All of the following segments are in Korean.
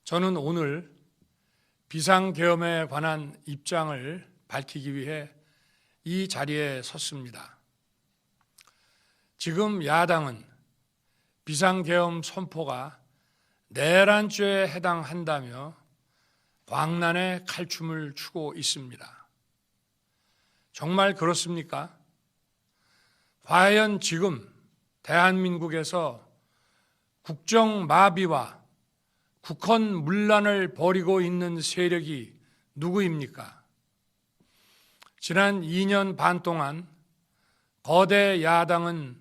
저는 오늘 비상계엄에 관한 입장을 밝히기 위해 이 자리에 섰습니다. 지금 야당은 비상계엄 선포가 내란죄에 해당한다며 광란의 칼춤을 추고 있습니다. 정말 그렇습니까? 과연 지금 대한민국에서 국정마비와 국헌문란을 벌이고 있는 세력이 누구입니까? 지난 2년 반 동안 거대 야당은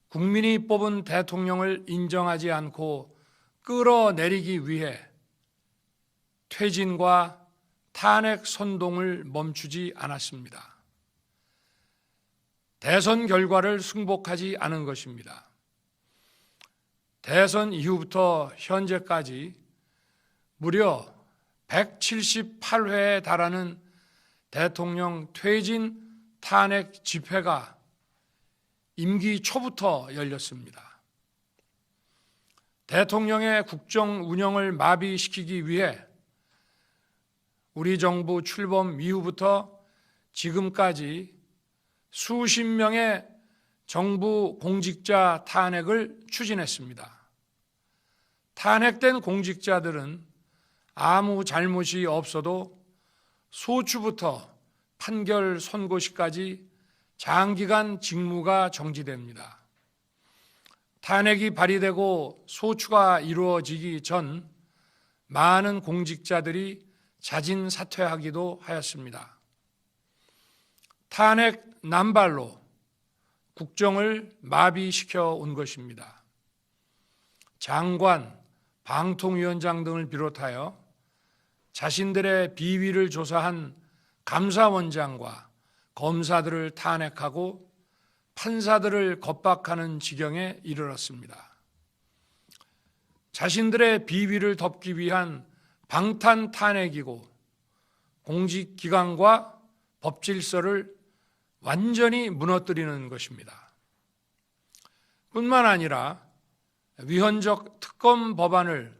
국민이 뽑은 대통령을 인정하지 않고 끌어내리기 위해 퇴진과 탄핵 선동을 멈추지 않았습니다. 대선 결과를 승복하지 않은 것입니다. 대선 이후부터 현재까지 무려 178회에 달하는 대통령 퇴진 탄핵 집회가 임기 초부터 열렸습니다. 대통령의 국정 운영을 마비시키기 위해 우리 정부 출범 이후부터 지금까지 수십 명의 정부 공직자 탄핵을 추진했습니다. 탄핵된 공직자들은 아무 잘못이 없어도 소추부터 판결 선고시까지 장기간 직무가 정지됩니다. 탄핵이 발의되고 소추가 이루어지기 전 많은 공직자들이 자진 사퇴하기도 하였습니다. 탄핵 남발로 국정을 마비시켜 온 것입니다. 장관, 방통위원장 등을 비롯하여 자신들의 비위를 조사한 감사원장과 검사들을 탄핵하고 판사들을 겁박하는 지경에 이르렀습니다. 자신들의 비위를 덮기 위한 방탄 탄핵이고 공직기관과 법질서를 완전히 무너뜨리는 것입니다. 뿐만 아니라 위헌적 특검 법안을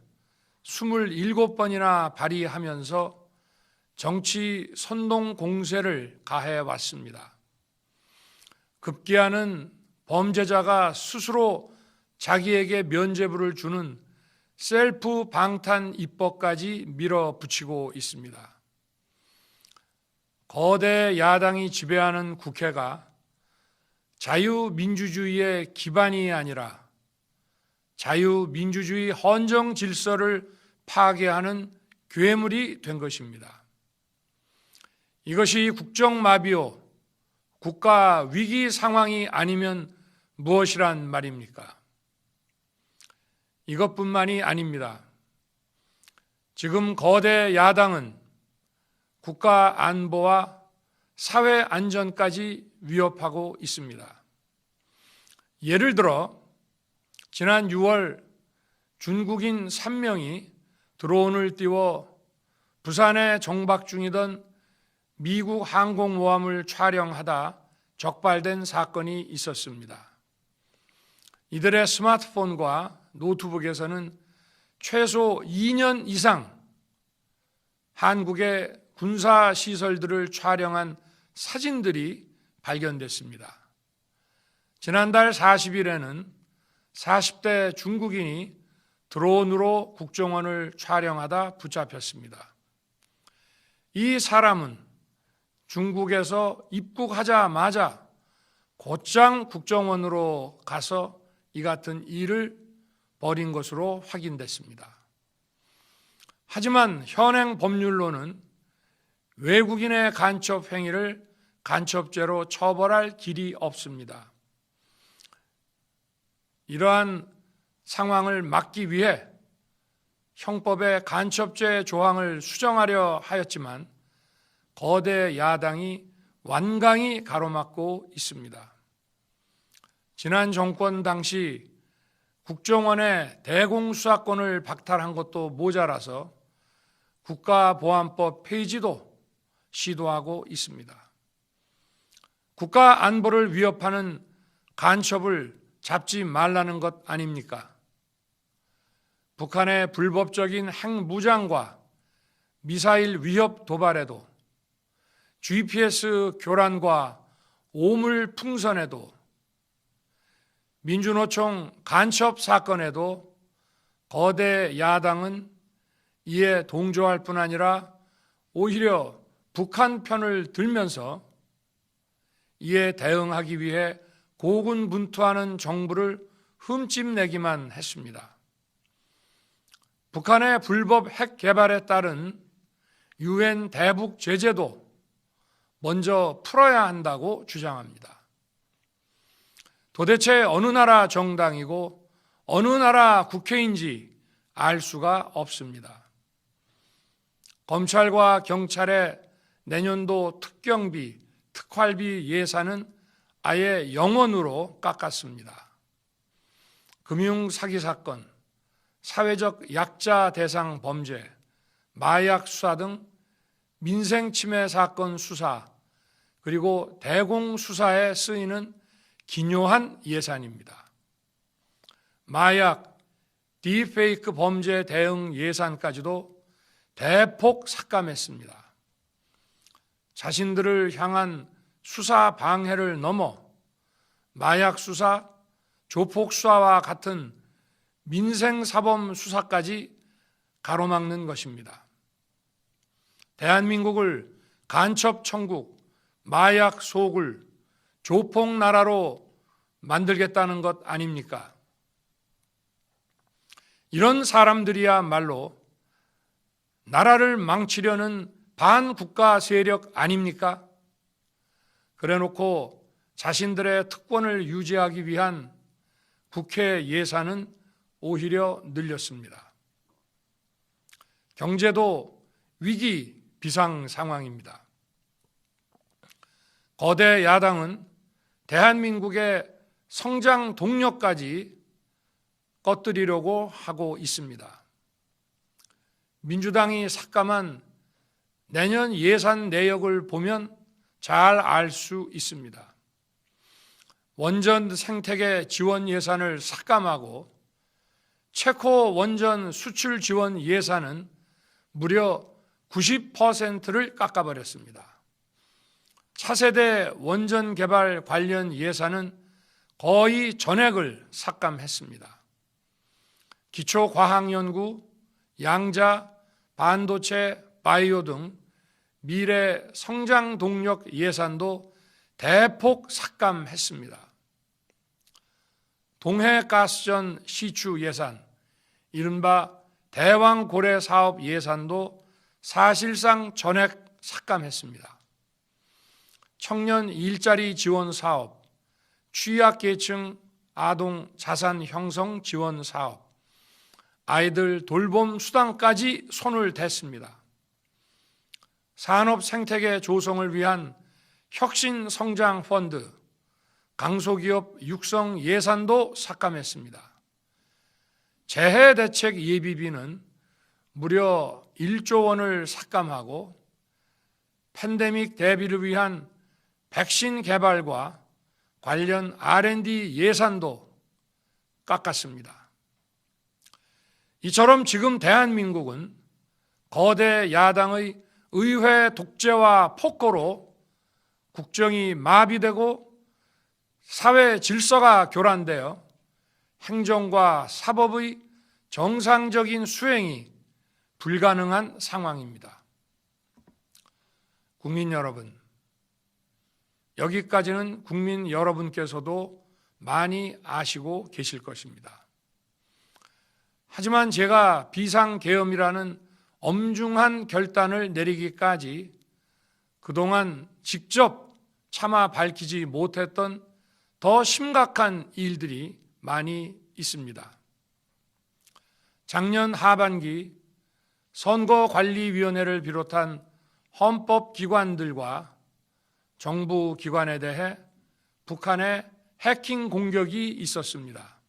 27번이나 발의하면서 정치 선동 공세를 가해 왔습니다. 급기야는 범죄자가 스스로 자기에게 면죄부를 주는 셀프 방탄 입법까지 밀어붙이고 있습니다. 거대 야당이 지배하는 국회가 자유민주주의의 기반이 아니라 자유민주주의 헌정 질서를 파괴하는 괴물이 된 것입니다. 이것이 국정마비요, 국가 위기 상황이 아니면 무엇이란 말입니까? 이것뿐만이 아닙니다. 지금 거대 야당은 국가 안보와 사회 안전까지 위협하고 있습니다. 예를 들어 지난 6월 중국인 3명이 드론을 띄워 부산에 정박 중이던 미국 항공모함을 촬영하다 적발된 사건이 있었습니다. 이들의 스마트폰과 노트북에서는 최소 2년 이상 한국의 군사시설들을 촬영한 사진들이 발견됐습니다. 지난달 40일에는 40대 중국인이 드론으로 국정원을 촬영하다 붙잡혔습니다. 이 사람은 중국에서 입국하자마자 곧장 국정원으로 가서 이 같은 일을 벌인 것으로 확인됐습니다. 하지만 현행 법률로는 외국인의 간첩 행위를 간첩죄로 처벌할 길이 없습니다. 이러한 상황을 막기 위해 형법의 간첩죄 조항을 수정하려 하였지만 거대 야당이 완강히 가로막고 있습니다. 지난 정권 당시 국정원의 대공수사권을 박탈한 것도 모자라서 국가보안법 폐지도 시도하고 있습니다. 국가 안보를 위협하는 간첩을 잡지 말라는 것 아닙니까? 북한의 불법적인 핵무장과 미사일 위협 도발에도, GPS 교란과 오물 풍선에도, 민주노총 간첩 사건에도 거대 야당은 이에 동조할 뿐 아니라 오히려 북한 편을 들면서 이에 대응하기 위해 고군분투하는 정부를 흠집내기만 했습니다. 북한의 불법 핵 개발에 따른 UN 대북 제재도 먼저 풀어야 한다고 주장합니다. 도대체 어느 나라 정당이고 어느 나라 국회인지 알 수가 없습니다. 검찰과 경찰의 내년도 특경비, 특활비 예산은 아예 0원으로 깎았습니다. 금융 사기 사건, 사회적 약자 대상 범죄, 마약 수사 등 민생 침해 사건 수사, 그리고 대공 수사에 쓰이는 기묘한 예산입니다. 마약, 딥페이크 범죄 대응 예산까지도 대폭 삭감했습니다. 자신들을 향한 수사 방해를 넘어 마약 수사, 조폭 수사와 같은 민생사범 수사까지 가로막는 것입니다. 대한민국을 간첩 천국, 마약 소굴, 조폭 나라로 만들겠다는 것 아닙니까? 이런 사람들이야말로 나라를 망치려는 반국가 세력 아닙니까? 그래놓고 자신들의 특권을 유지하기 위한 국회 예산은 오히려 늘렸습니다. 경제도 위기 비상 상황입니다. 거대 야당은 대한민국의 성장 동력까지 꺼뜨리려고 하고 있습니다. 민주당이 삭감한 내년 예산 내역을 보면 잘 알 수 있습니다. 원전 생태계 지원 예산을 삭감하고 체코 원전 수출 지원 예산은 무려 90%를 깎아버렸습니다. 차세대 원전 개발 관련 예산은 거의 전액을 삭감했습니다. 기초과학연구, 양자, 반도체, 바이오 등 미래 성장 동력 예산도 대폭 삭감했습니다. 동해가스전 시추 예산, 이른바 대왕고래 사업 예산도 사실상 전액 삭감했습니다. 청년 일자리 지원 사업, 취약계층 아동 자산 형성 지원 사업, 아이들 돌봄 수당까지 손을 댔습니다. 산업 생태계 조성을 위한 혁신 성장 펀드, 강소기업 육성 예산도 삭감했습니다. 재해 대책 예비비는 무려 1조 원을 삭감하고 팬데믹 대비를 위한 백신 개발과 관련 R&D 예산도 깎았습니다. 이처럼 지금 대한민국은 거대 야당의 의회 독재와 폭거로 국정이 마비되고 사회 질서가 교란되어 행정과 사법의 정상적인 수행이 불가능한 상황입니다. 국민 여러분, 여기까지는 국민 여러분께서도 많이 아시고 계실 것입니다. 하지만 제가 비상계엄이라는 엄중한 결단을 내리기까지 그동안 직접 차마 밝히지 못했던 더 심각한 일들이 많이 있습니다. 작년 하반기 선거관리위원회를 비롯한 헌법기관들과 정부 기관에 대해 북한의 해킹 공격이 있었습니다.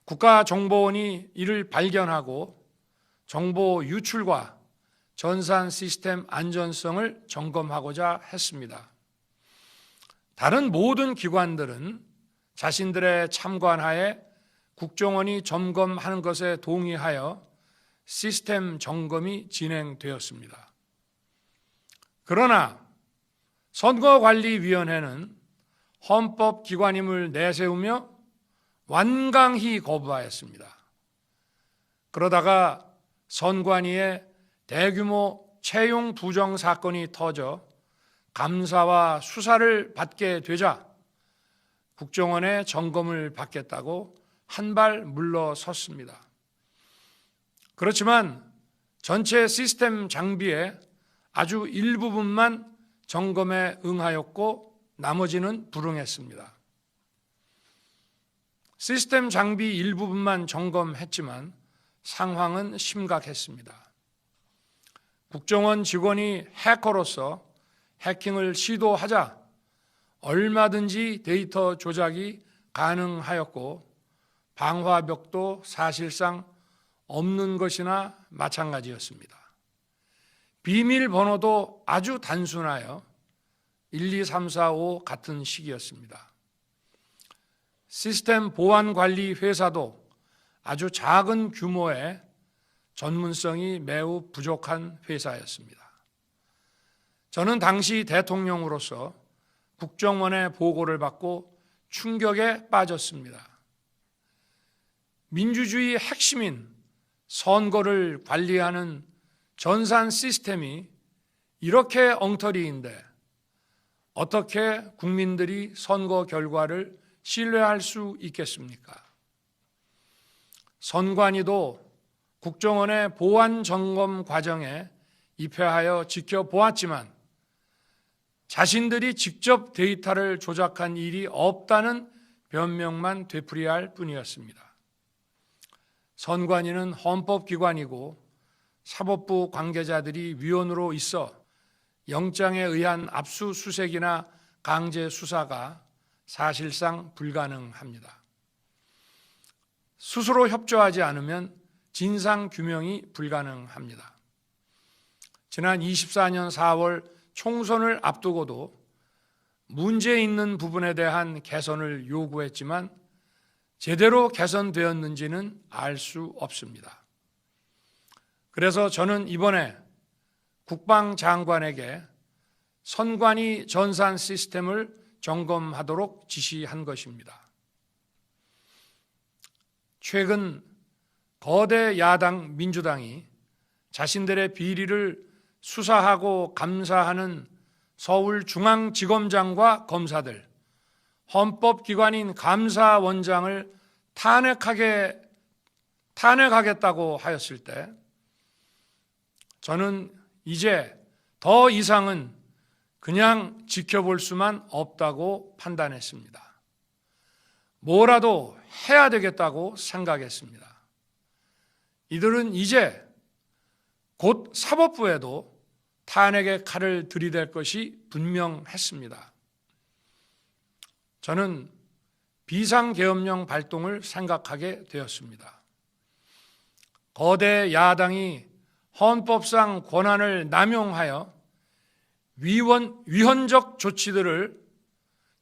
국가정보원이 이를 발견하고 정보 유출과 전산 시스템 안전성을 점검하고자 했습니다. 다른 모든 기관들은 자신들의 참관하에 국정원이 점검하는 것에 동의하여 시스템 점검이 진행되었습니다. 그러나 선거관리위원회는 헌법기관임을 내세우며 완강히 거부하였습니다. 그러다가 선관위의 대규모 채용 부정 사건이 터져 감사와 수사를 받게 되자 국정원의 점검을 받겠다고 한 발 물러섰습니다. 그렇지만 전체 시스템 장비의 아주 일부분만 점검에 응하였고 나머지는 불응했습니다. 시스템 장비 일부분만 점검했지만 상황은 심각했습니다. 국정원 직원이 해커로서 해킹을 시도하자 얼마든지 데이터 조작이 가능하였고 방화벽도 사실상 없는 것이나 마찬가지였습니다. 비밀번호도 아주 단순하여 1, 2, 3, 4, 5 같은 식이었습니다. 시스템 보안관리 회사도 아주 작은 규모의 전문성이 매우 부족한 회사였습니다. 저는 당시 대통령으로서 국정원의 보고를 받고 충격에 빠졌습니다. 민주주의의 핵심인 선거를 관리하는 전산 시스템이 이렇게 엉터리인데 어떻게 국민들이 선거 결과를 신뢰할 수 있겠습니까? 선관위도 국정원의 보안 점검 과정에 입회하여 지켜보았지만 자신들이 직접 데이터를 조작한 일이 없다는 변명만 되풀이할 뿐이었습니다. 선관위는 헌법기관이고 사법부 관계자들이 위원으로 있어 영장에 의한 압수수색이나 강제 수사가 사실상 불가능합니다. 스스로 협조하지 않으면 진상규명이 불가능합니다. 지난 24년 4월 총선을 앞두고도 문제 있는 부분에 대한 개선을 요구했지만 제대로 개선되었는지는 알 수 없습니다. 그래서 저는 이번에 국방장관에게 선관위 전산 시스템을 점검하도록 지시한 것입니다. 최근 거대 야당 민주당이 자신들의 비리를 수사하고 감사하는 서울중앙지검장과 검사들, 헌법기관인 감사원장을 탄핵하겠다고 하였을 때 저는 이제 더 이상은 그냥 지켜볼 수만 없다고 판단했습니다. 뭐라도 해야 되겠다고 생각했습니다. 이들은 이제 곧 사법부에도 탄핵의 칼을 들이댈 것이 분명했습니다. 저는 비상계엄령 발동을 생각하게 되었습니다. 거대 야당이 헌법상 권한을 남용하여 위헌적 조치들을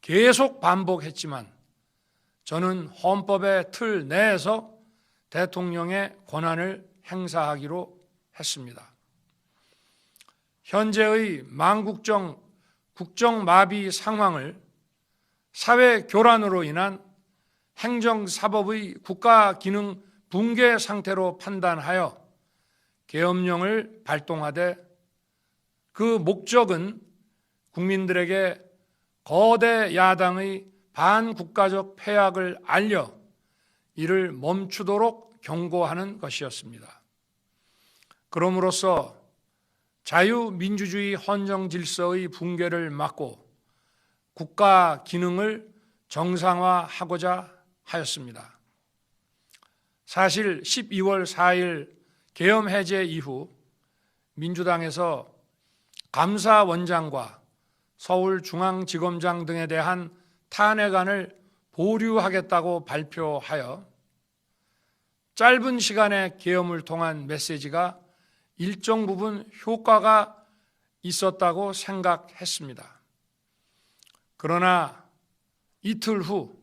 계속 반복했지만 저는 헌법의 틀 내에서 대통령의 권한을 행사하기로 했습니다. 현재의 망국적 국정마비 상황을 사회교란으로 인한 행정사법의 국가기능 붕괴 상태로 판단하여 계엄령을 발동하되 그 목적은 국민들에게 거대 야당의 반국가적 패악을 알려 이를 멈추도록 경고하는 것이었습니다. 그럼으로써 자유민주주의 헌정질서의 붕괴를 막고 국가 기능을 정상화하고자 하였습니다. 사실 12월 4일 계엄 해제 이후 민주당에서 감사원장과 서울중앙지검장 등에 대한 탄핵안을 보류하겠다고 발표하여 짧은 시간의 계엄을 통한 메시지가 일정 부분 효과가 있었다고 생각했습니다. 그러나 이틀 후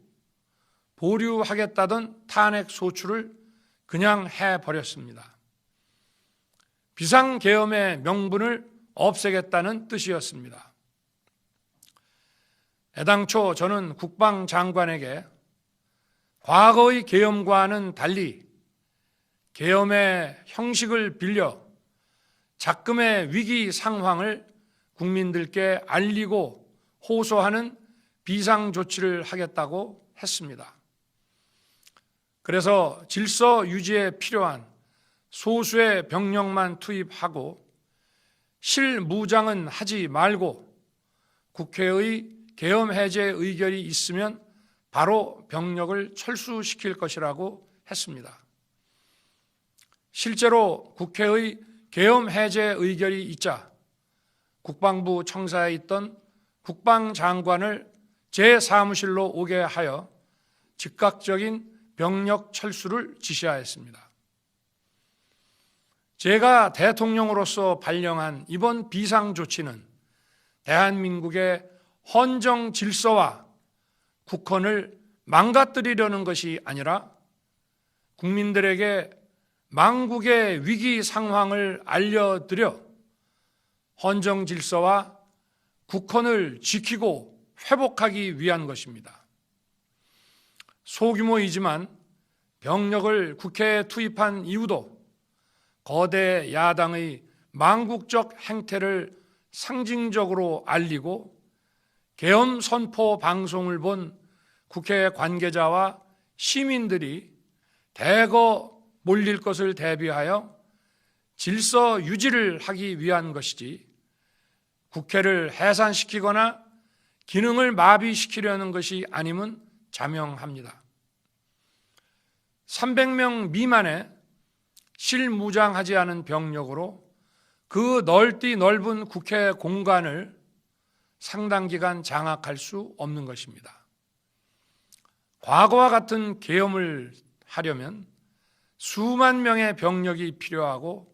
보류하겠다던 탄핵 소추를 그냥 해버렸습니다. 비상계엄의 명분을 없애겠다는 뜻이었습니다. 애당초 저는 국방장관에게 과거의 계엄과는 달리 계엄의 형식을 빌려 작금의 위기 상황을 국민들께 알리고 호소하는 비상조치를 하겠다고 했습니다. 그래서 질서 유지에 필요한 소수의 병력만 투입하고 실무장은 하지 말고 국회의 계엄 해제 의결이 있으면 바로 병력을 철수시킬 것이라고 했습니다. 실제로 국회의 계엄 해제 의결이 있자 국방부 청사에 있던 국방장관을 제 사무실로 오게 하여 즉각적인 병력 철수를 지시하였습니다. 제가 대통령으로서 발령한 이번 비상조치는 대한민국의 헌정 질서와 국헌을 망가뜨리려는 것이 아니라 국민들에게 망국의 위기 상황을 알려드려 헌정 질서와 국헌을 지키고 회복하기 위한 것입니다. 소규모이지만 병력을 국회에 투입한 이유도 거대 야당의 망국적 행태를 상징적으로 알리고 계엄 선포 방송을 본 국회 관계자와 시민들이 대거 몰릴 것을 대비하여 질서 유지를 하기 위한 것이지 국회를 해산시키거나 기능을 마비시키려는 것이 아님은 자명합니다. 300명 미만의 실무장하지 않은 병력으로 그 넓디 넓은 국회 공간을 상당 기간 장악할 수 없는 것입니다. 과거와 같은 계엄을 하려면 수만 명의 병력이 필요하고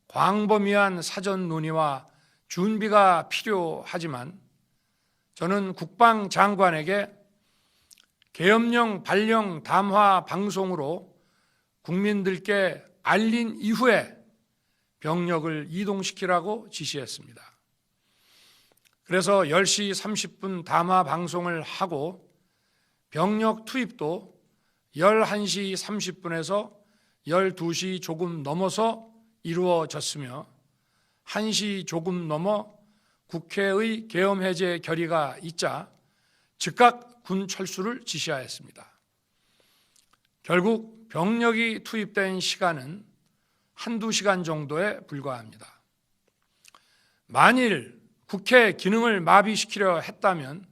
광범위한 사전 논의와 준비가 필요하지만 저는 국방장관에게 계엄령 발령 담화 방송으로 국민들께 알린 이후에 병력을 이동시키라고 지시했습니다. 그래서 10시 30분 담화 방송을 하고 병력 투입도 11시 30분에서 12시 조금 넘어서 이루어졌으며 1시 조금 넘어 국회의 계엄 해제 결의가 있자 즉각 군 철수를 지시하였습니다. 결국 병력이 투입된 시간은 한두 시간 정도에 불과합니다. 만일 국회 기능을 마비시키려 했다면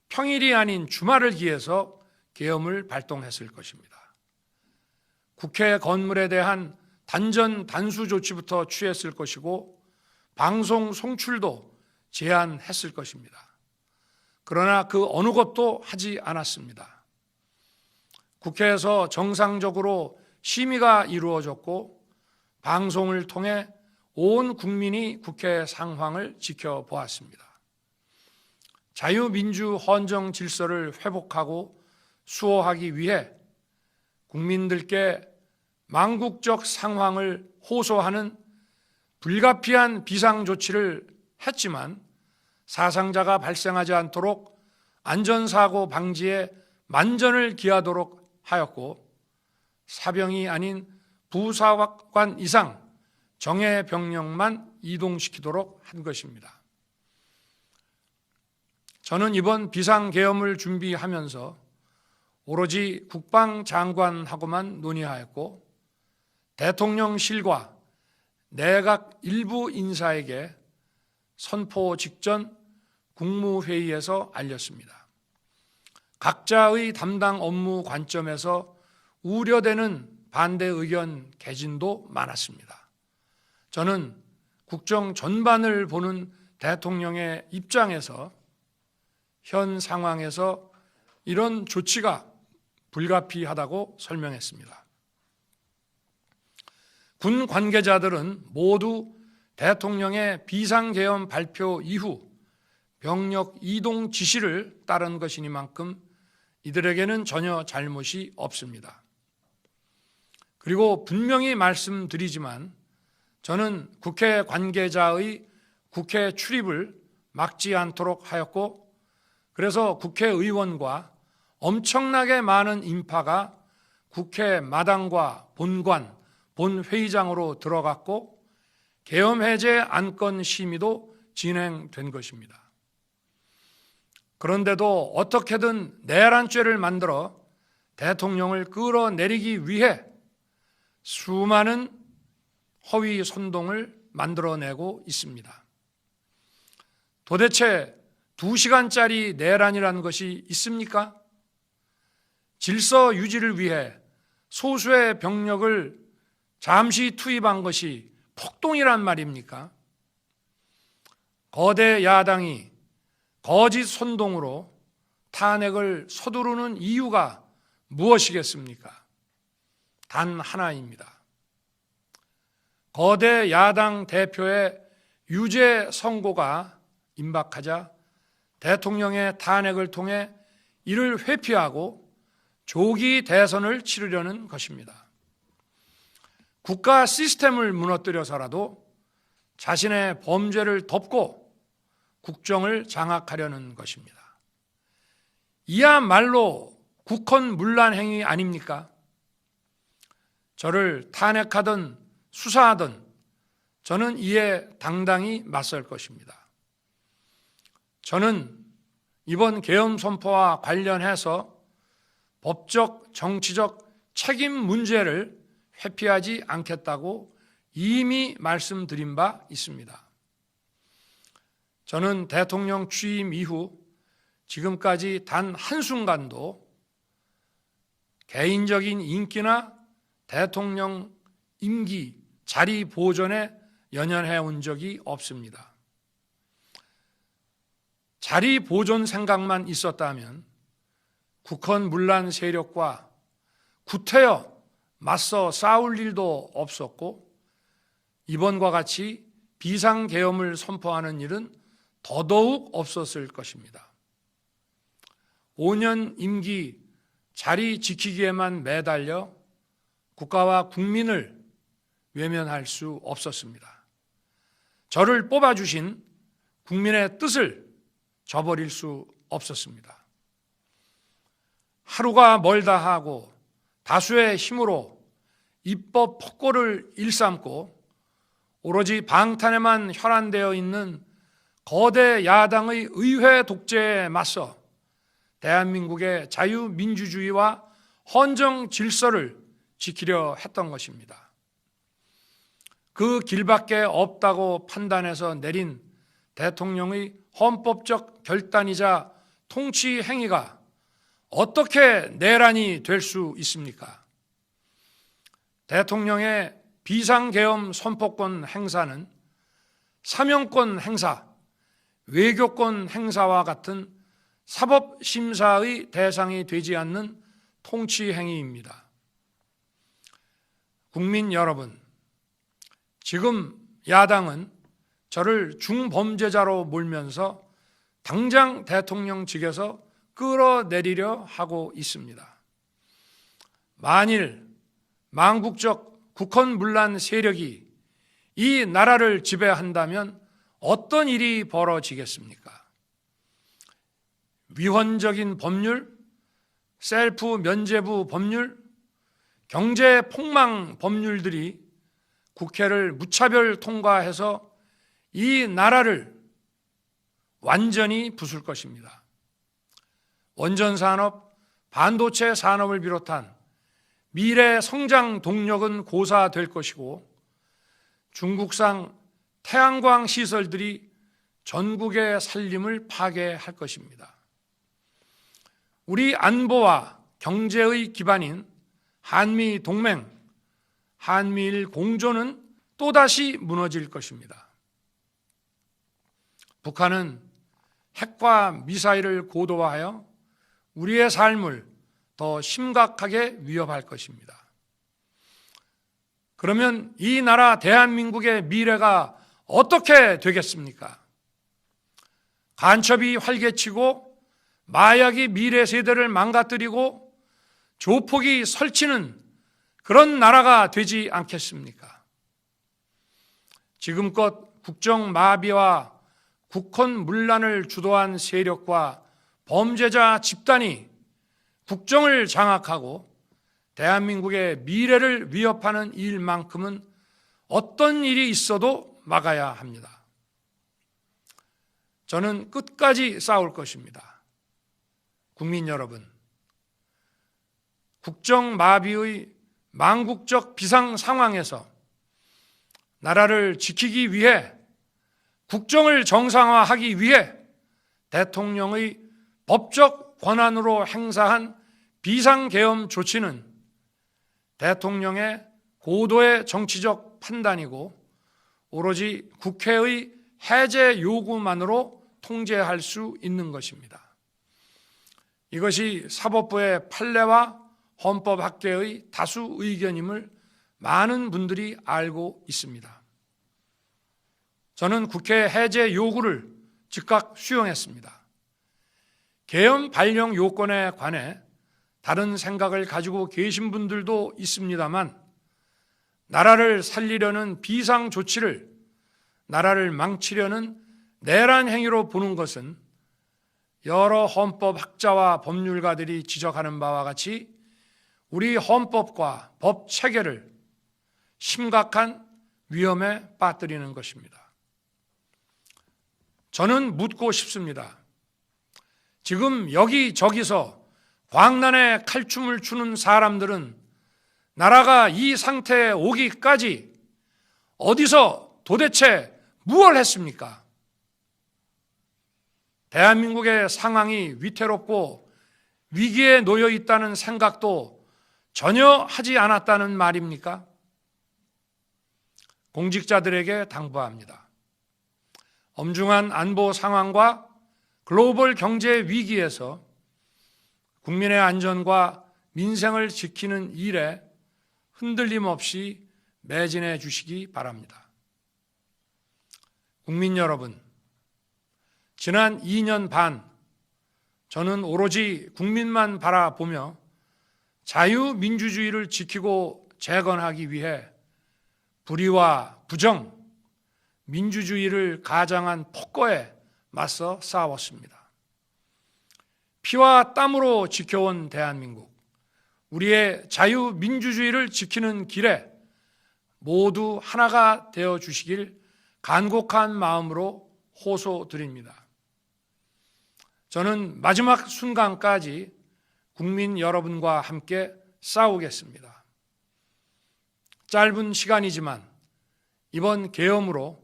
평일이 아닌 주말을 기해서 계엄을 발동했을 것입니다. 국회 건물에 대한 단전 단수 조치부터 취했을 것이고 방송 송출도 제한했을 것입니다. 그러나 그 어느 것도 하지 않았습니다. 국회에서 정상적으로 심의가 이루어졌고 방송을 통해 온 국민이 국회 상황을 지켜보았습니다. 자유민주 헌정 질서를 회복하고 수호하기 위해 국민들께 망국적 상황을 호소하는 불가피한 비상조치를 했지만 사상자가 발생하지 않도록 안전사고 방지에 만전을 기하도록 하였고 사병이 아닌 부사관 이상 정예 병력만 이동시키도록 한 것입니다. 저는 이번 비상계엄을 준비하면서 오로지 국방장관하고만 논의하였고 대통령실과 내각 일부 인사에게 선포 직전 국무회의에서 알렸습니다. 각자의 담당 업무 관점에서 우려되는 반대 의견 개진도 많았습니다. 저는 국정 전반을 보는 대통령의 입장에서 현 상황에서 이런 조치가 불가피하다고 설명했습니다. 군 관계자들은 모두 대통령의 비상계엄 발표 이후 병력 이동 지시를 따른 것이니만큼 이들에게는 전혀 잘못이 없습니다. 그리고 분명히 말씀드리지만 저는 국회 관계자의 국회 출입을 막지 않도록 하였고, 그래서 국회의원과 엄청나게 많은 인파가 국회 마당과 본관, 본회의장으로 들어갔고 계엄해제 안건 심의도 진행된 것입니다. 그런데도 어떻게든 내란죄를 만들어 대통령을 끌어내리기 위해 수많은 허위 선동을 만들어내고 있습니다. 도대체 2시간짜리 내란이라는 것이 있습니까? 질서 유지를 위해 소수의 병력을 잠시 투입한 것이 폭동이란 말입니까? 거대 야당이 거짓 선동으로 탄핵을 서두르는 이유가 무엇이겠습니까? 단 하나입니다. 거대 야당 대표의 유죄 선고가 임박하자 대통령의 탄핵을 통해 이를 회피하고 조기 대선을 치르려는 것입니다. 국가 시스템을 무너뜨려서라도 자신의 범죄를 덮고 국정을 장악하려는 것입니다. 이야말로 국헌문란 행위 아닙니까? 저를 탄핵하든 수사하든 저는 이에 당당히 맞설 것입니다. 저는 이번 계엄 선포와 관련해서 법적, 정치적 책임 문제를 회피하지 않겠다고 이미 말씀드린 바 있습니다. 저는 대통령 취임 이후 지금까지 단 한순간도 개인적인 인기나 대통령 임기, 자리 보존에 연연해 온 적이 없습니다. 자리 보존 생각만 있었다면 국헌문란 세력과 구태여 맞서 싸울 일도 없었고 이번과 같이 비상계엄을 선포하는 일은 더더욱 없었을 것입니다. 5년 임기 자리 지키기에만 매달려 국가와 국민을 외면할 수 없었습니다. 저를 뽑아주신 국민의 뜻을 저버릴 수 없었습니다. 하루가 멀다 하고 다수의 힘으로 입법 폭고를 일삼고 오로지 방탄에만 혈안되어 있는 거대 야당의 의회 독재에 맞서 대한민국의 자유민주주의와 헌정 질서를 지키려 했던 것입니다. 그 길밖에 없다고 판단해서 내린 대통령의 헌법적 결단이자 통치 행위가 어떻게 내란이 될 수 있습니까? 대통령의 비상계엄 선포권 행사는 사명권 행사, 외교권 행사와 같은 사법심사의 대상이 되지 않는 통치 행위입니다. 국민 여러분, 지금 야당은 저를 중범죄자로 몰면서 당장 대통령직에서 끌어내리려 하고 있습니다. 만일 망국적 국헌문란 세력이 이 나라를 지배한다면 어떤 일이 벌어지겠습니까? 위헌적인 법률, 셀프 면죄부 법률, 경제 폭망 법률들이 국회를 무차별 통과해서 이 나라를 완전히 부술 것입니다. 원전 산업, 반도체 산업을 비롯한 미래 성장 동력은 고사될 것이고 중국산 태양광 시설들이 전국의 살림을 파괴할 것입니다. 우리 안보와 경제의 기반인 한미 동맹, 한미일 공조는 또다시 무너질 것입니다. 북한은 핵과 미사일을 고도화하여 우리의 삶을 더 심각하게 위협할 것입니다. 그러면 이 나라 대한민국의 미래가 어떻게 되겠습니까? 간첩이 활개치고 마약이 미래 세대를 망가뜨리고 조폭이 설치는 그런 나라가 되지 않겠습니까? 지금껏 국정 마비와 국헌 문란을 주도한 세력과 범죄자 집단이 국정을 장악하고 대한민국의 미래를 위협하는 일만큼은 어떤 일이 있어도 막아야 합니다. 저는 끝까지 싸울 것입니다. 국민 여러분, 국정 마비의 망국적 비상 상황에서 나라를 지키기 위해, 국정을 정상화하기 위해 대통령의 법적 권한으로 행사한 비상계엄 조치는 대통령의 고도의 정치적 판단이고 오로지 국회의 해제 요구만으로 통제할 수 있는 것입니다. 이것이 사법부의 판례와 헌법학계의 다수 의견임을 많은 분들이 알고 있습니다. 저는 국회 해제 요구를 즉각 수용했습니다. 계엄 발령 요건에 관해 다른 생각을 가지고 계신 분들도 있습니다만, 나라를 살리려는 비상 조치를 나라를 망치려는 내란 행위로 보는 것은 여러 헌법학자와 법률가들이 지적하는 바와 같이 우리 헌법과 법 체계를 심각한 위험에 빠뜨리는 것입니다. 저는 묻고 싶습니다. 지금 여기저기서 광란에 칼춤을 추는 사람들은 나라가 이 상태에 오기까지 어디서 도대체 무엇을 했습니까? 대한민국의 상황이 위태롭고 위기에 놓여 있다는 생각도 전혀 하지 않았다는 말입니까? 공직자들에게 당부합니다. 엄중한 안보 상황과 글로벌 경제 위기에서 국민의 안전과 민생을 지키는 일에 흔들림 없이 매진해 주시기 바랍니다. 국민 여러분, 지난 2년 반 저는 오로지 국민만 바라보며 자유민주주의를 지키고 재건하기 위해 불의와 부정, 민주주의를 가장한 폭거에 맞서 싸웠습니다. 피와 땀으로 지켜온 대한민국, 우리의 자유민주주의를 지키는 길에 모두 하나가 되어 주시길 간곡한 마음으로 호소드립니다. 저는 마지막 순간까지 국민 여러분과 함께 싸우겠습니다. 짧은 시간이지만 이번 계엄으로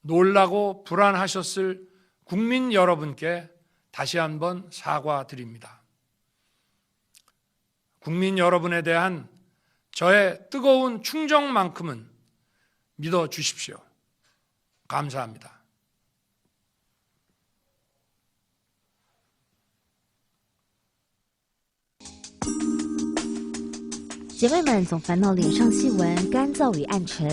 놀라고 불안하셨을 국민 여러분께 다시 한번 사과드립니다. 국민 여러분에 대한 저의 뜨거운 충정만큼은 믿어주십시오. 감사합니다. 姐妹们总烦恼脸上细纹干燥与暗沉，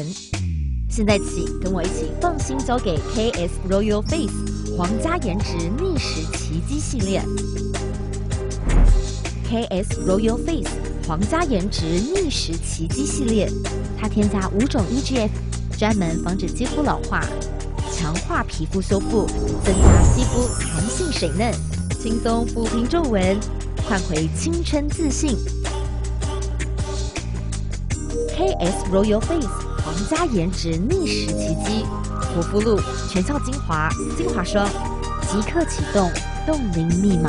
现在起跟我一起放心交给 KS Royal Face 皇家颜值逆时奇迹系列。KS Royal Face 皇家颜值逆时奇迹系列，它添加5种 EGF， 专门防止肌肤老化，强化皮肤修复，增加肌肤弹性水嫩，轻松抚平皱纹，换回青春自信。KS Royal Face 皇家颜值逆时奇迹，护肤露、全效精华、精华霜，即刻启动冻龄密码。